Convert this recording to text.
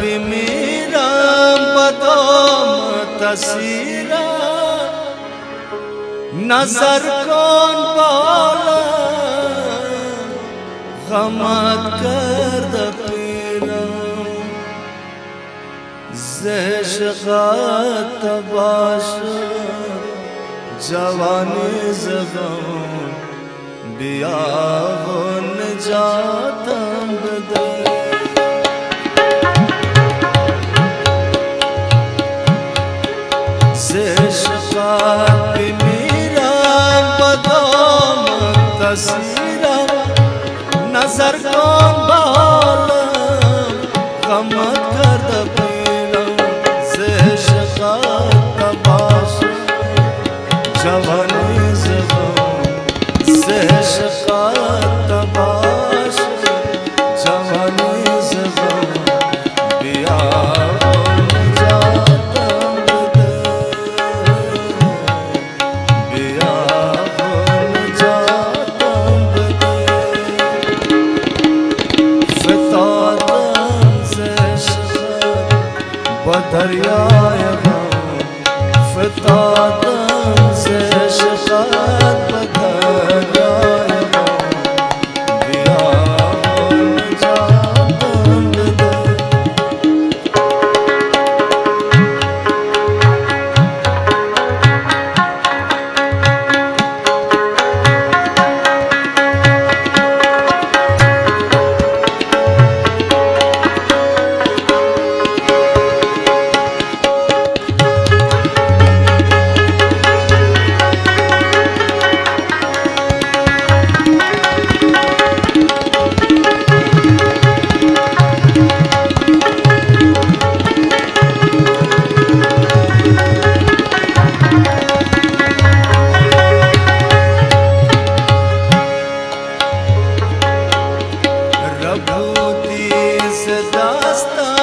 بمیرم بدام تسیرم نظر کن بالا غمت کرده پیرم ز عشقت تباه شد جوانی ز غم بیا و نجاتم بده ز عشقت بمیرم بدام تسیرم نظر کن بالم غمت کرده پیرم ز عشقت تباه شد جوانی ز غم ز عشقت تباه شد جوانی ز غم بیا و نجاتم بده بیا و نجاتم بده فتادم ز عشقت با دریای غم فتادم ز عشقت با دریای غم بیا و نجاتم بده ربوتی ز داستان